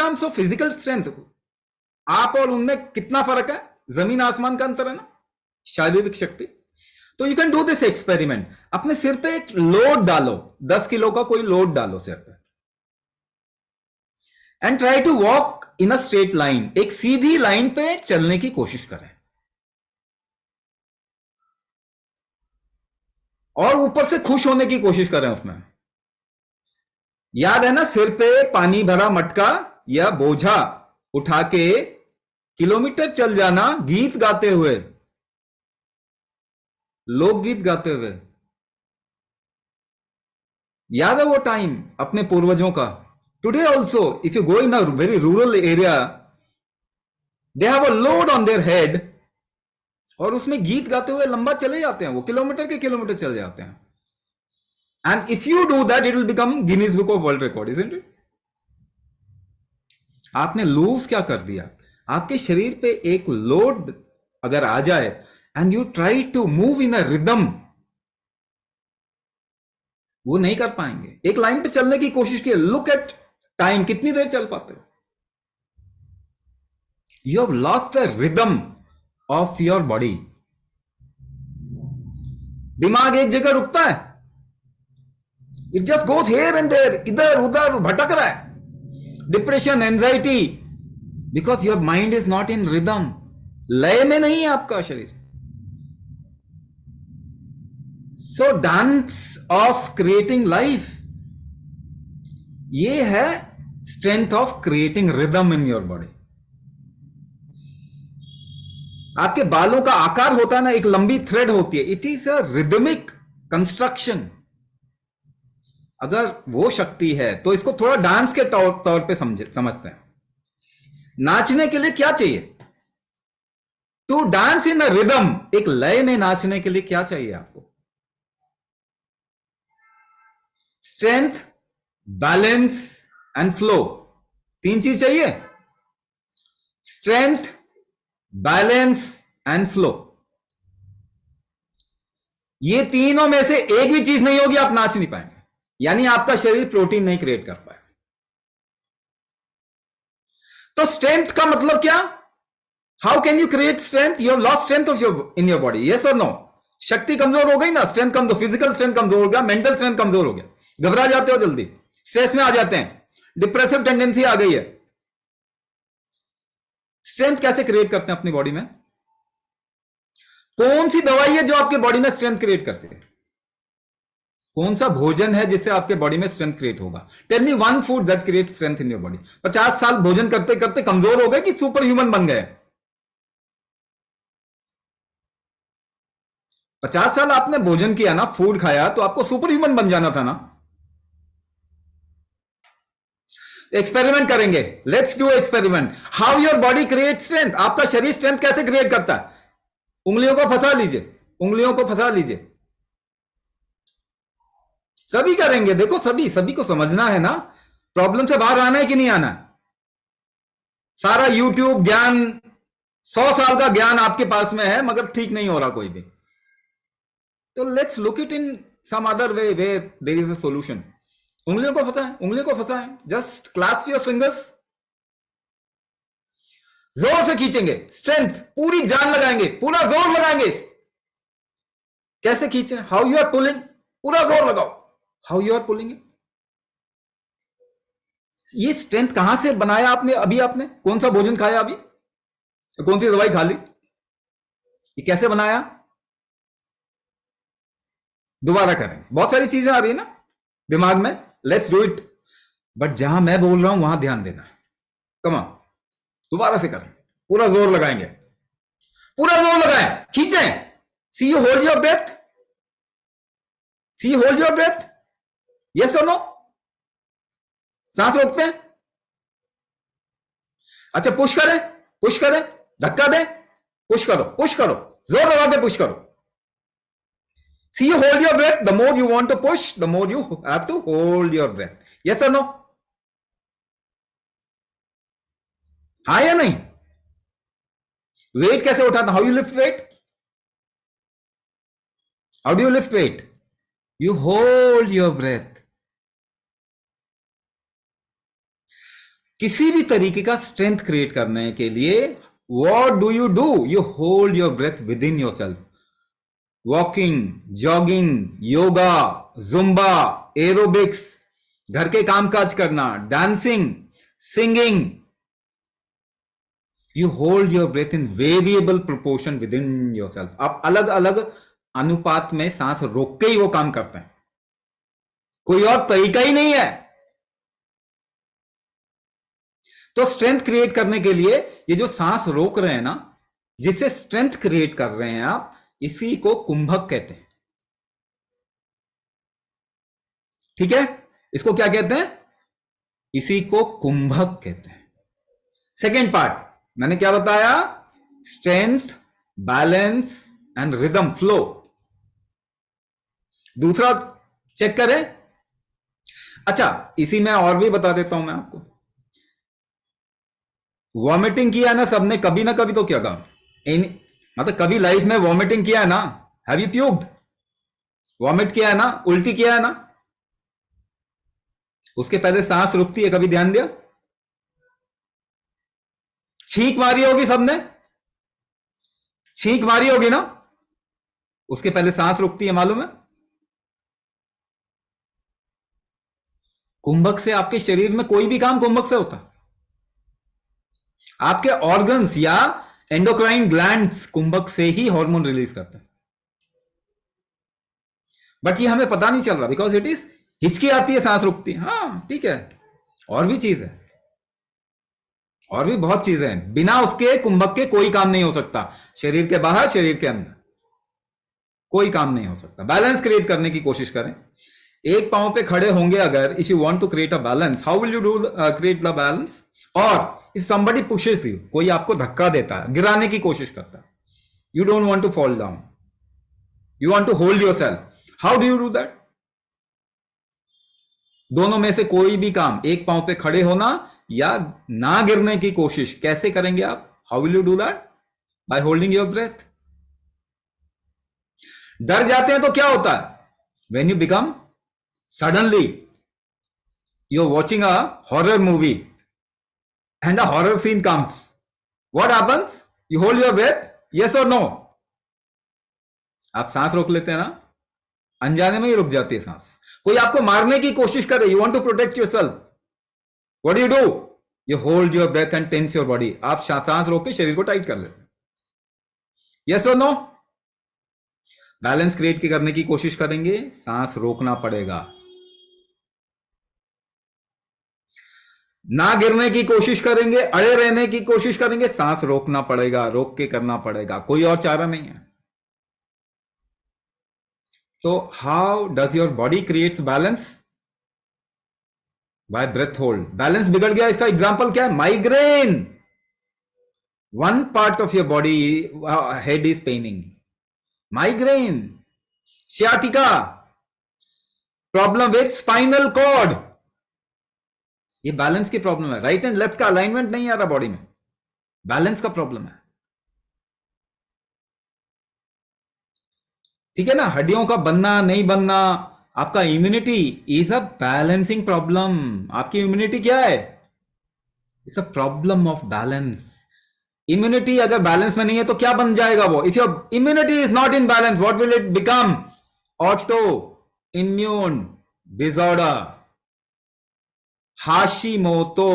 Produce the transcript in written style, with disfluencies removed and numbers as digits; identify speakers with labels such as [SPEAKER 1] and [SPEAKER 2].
[SPEAKER 1] Terms of physical strength आप और उनमें कितना फर्क है, जमीन आसमान का अंतर है ना, शारीरिक शक्ति। तो you can do this experiment, अपने सिर पे एक लोड डालो, 10 किलो का कोई लोड डालो सिर पे, and try to walk in a straight line, एक सीधी लाइन पे चलने की कोशिश करें, और ऊपर से खुश होने की कोशिश करें उसमें। याद है ना, सिर पे पानी भरा मटका या बोझा उठा के किलोमीटर चल जाना, गीत गाते हुए, लोकगीत गाते हुए। याद है वो टाइम अपने पूर्वजों का। Today also if you go in a very rural area, they have a load on their head, और उसमें गीत गाते हुए लंबा चले जाते हैं, वो किलोमीटर के किलोमीटर चले जाते हैं। And if you do that, it will become Guinness book of world record, isn't it? आपने लूज क्या कर दिया, आपके शरीर पे एक लोड अगर आ जाए, and you try to move in a rhythm, वो नहीं कर पाएंगे। एक लाइन पे चलने की कोशिश की, लुक एट टाइम, कितनी देर चल पाते हो? You have lost the rhythm of your body. दिमाग एक जगह रुकता है, it just goes here and there, इधर उधर भटक रहा है। Depression, anxiety, because your mind is not in rhythm, लय में नहीं है आपका शरीर। So dance of creating life, ये है strength of creating rhythm in your body. आपके बालों का आकार होता है ना, एक लंबी थ्रेड होती है, it is a rhythmic construction. अगर वो शक्ति है तो इसको थोड़ा डांस के तौर पे समझते हैं। नाचने के लिए क्या चाहिए? To dance in a rhythm, एक लय में नाचने के लिए क्या चाहिए आपको? स्ट्रेंथ, बैलेंस एंड फ्लो, 3 चीज चाहिए। स्ट्रेंथ, बैलेंस एंड फ्लो, ये तीनों में से एक भी चीज नहीं होगी, आप नाच नहीं पाएंगे, यानी आपका शरीर प्रोटीन नहीं क्रिएट कर पाए। तो स्ट्रेंथ का मतलब क्या? How can you create strength? You have lost strength of in your body, yes or no? शक्ति कमजोर हो गई ना, स्ट्रेंथ कमजोर, फिजिकल स्ट्रेंथ कमजोर हो गया, मेंटल स्ट्रेंथ कमजोर हो गया, घबरा जाते हो जल्दी, स्ट्रेस में आ जाते हैं, डिप्रेसिव टेंडेंसी आ गई है। स्ट्रेंथ कैसे क्रिएट करते हैं अपनी बॉडी में? कौन सी दवाई है जो आपके बॉडी में स्ट्रेंथ क्रिएट करती है? कौन सा भोजन है जिससे आपके बॉडी में स्ट्रेंथ क्रिएट होगा? Tell me one food that create strength in your body. 50 साल भोजन करते करते कमजोर हो गए कि सुपर ह्यूमन बन गए? 50 साल आपने भोजन किया ना, फूड खाया, तो आपको सुपर ह्यूमन बन जाना था ना। एक्सपेरिमेंट करेंगे, let's do experiment. How your body create strength, आपका शरीर स्ट्रेंथ कैसे क्रिएट करता है? उंगलियों को फंसा लीजिए, उंगलियों को फंसा लीजिए, सभी करेंगे। देखो, सभी को समझना है ना, प्रॉब्लम से बाहर आना है कि नहीं आना है। सारा यूट्यूब ज्ञान, 100 साल का ज्ञान आपके पास में है, मगर ठीक नहीं हो रहा कोई भी। तो let's look it in some other way where there is a solution. उंगलियों को फंसाएं, उंगलियों को फंसाएं, जस्ट क्लैस्प योर फिंगर्स, जोर से खींचेंगे, स्ट्रेंथ, पूरी जान लगाएंगे, पूरा जोर लगाएंगे। कैसे खींचना? हाउ यू आर पुलिंग, पूरा जोर लगाओ, हाउ यू आर पुलिंग। ये स्ट्रेंथ कहां से बनाया आपने? अभी आपने कौन सा भोजन खाया? अभी कौन सी दवाई खा ली? ये कैसे बनाया? दोबारा करेंगे, बहुत सारी चीजें आ रही है ना दिमाग में, लेट्स डू इट। बट जहां मैं बोल रहा हूं वहां ध्यान देना। कम ऑन, दोबारा से करेंगे, पूरा जोर लगाएंगे, पूरा जोर लगाएं, खींचें। See you hold your breath, see hold your breath, yes or no? सांस रोकते हैं। अच्छा, पुश करें, पुश करें, धक्का दें, पुश करो, पुश करो, जोर लगा के पुश करो। See, you hold your breath. The more you want to push, the more you have to hold your breath. Yes or no? हाँ या नहीं? वेट कैसे उठाता? How you lift weight? How do you lift weight? You hold your breath. किसी भी तरीके का strength create करने के लिए what do? You hold your breath within yourself. Walking, jogging, yoga, Zumba, aerobics, घर के कामकाज करना, dancing, singing. You hold your breath in variable proportion within yourself. आप अलग अलग अनुपात में सांस रोक के ही वो काम करते हैं. कोई और तरीका ही नहीं है. तो स्ट्रेंथ क्रिएट करने के लिए ये जो सांस रोक रहे हैं ना, जिससे स्ट्रेंथ क्रिएट कर रहे हैं आप, इसी को कुंभक कहते हैं. ठीक है, इसको क्या कहते हैं? इसी को कुंभक कहते हैं. सेकेंड पार्ट मैंने क्या बताया? Strength, balance and rhythm, flow. दूसरा चेक करें. अच्छा, इसी में और भी बता देता हूं मैं आपको. वॉमिटिंग किया है ना सबने, कभी ना कभी तो क्या कहा, मतलब कभी लाइफ में वॉमिटिंग किया है ना? Have you puked? वॉमिट किया है ना? उल्टी किया है ना? उसके पहले सांस रुकती है, कभी ध्यान दिया? छींक मारी होगी सबने, छींक मारी होगी ना, उसके पहले सांस रुकती है, मालूम है? कुंभक से आपके शरीर में कोई भी काम कुंभक से होता है. आपके ऑर्गन्स या एंडोक्राइन ग्लैंड्स कुंभक से ही हार्मोन रिलीज करते हैं. बट ये हमें पता नहीं चल रहा, बिकॉज इट इज, हिचकी आती है, सांस रुकती है. हाँ ठीक है, और भी चीज है, और भी बहुत चीजें हैं. बिना उसके कुंभक के कोई काम नहीं हो सकता. शरीर के बाहर, शरीर के अंदर कोई काम नहीं हो सकता. बैलेंस क्रिएट करने की कोशिश करें. एक पांव पे खड़े होंगे अगर, if you want to create a balance, how will you do create the balance? और इफ समबडी पुशेस यू, कोई आपको धक्का देता है, गिराने की कोशिश करता है, you don't want to fall down, you want to hold yourself, how do you do that? दोनों में से कोई भी काम, एक पांव पे खड़े होना या ना गिरने की कोशिश, कैसे करेंगे आप? How will you do that? By holding your breath. डर जाते हैं तो क्या होता है? When you become suddenly you're watching a horror movie and a horror scene comes, what happens? You hold your breath, yes or no? आप सांस रोक लेते हैं ना, अनजाने में ही रुक जाती है सांस. कोई आपको मारने की कोशिश करे, you want to protect yourself, what do? You hold your breath and tense your body. आप सांस रोक के शरीर को टाइट कर लेते हैं. yes or no? Balance create करने की कोशिश करेंगे, सांस रोकना पड़ेगा. ना गिरने की कोशिश करेंगे, अड़े रहने की कोशिश करेंगे, सांस रोकना पड़ेगा, रोक के करना पड़ेगा, कोई और चारा नहीं है. तो how does your body creates balance? By breath hold. Balance बिगड़ गया, इसका एग्जांपल क्या है? Migraine. One part of your body, head is paining, migraine, sciatica, problem with spinal cord, ये बैलेंस की प्रॉब्लम है. राइट एंड लेफ्ट का alignment नहीं आ रहा बॉडी में, बैलेंस का प्रॉब्लम है. ठीक है ना? हड्डियों का बनना नहीं बनना, आपका immunity is a balancing problem. आपकी इम्यूनिटी क्या है? It's a problem of balance. Immunity अगर बैलेंस में नहीं है तो क्या बन जाएगा वो? If your immunity is not in balance, what will it become? Auto immune disorder, Hashimoto.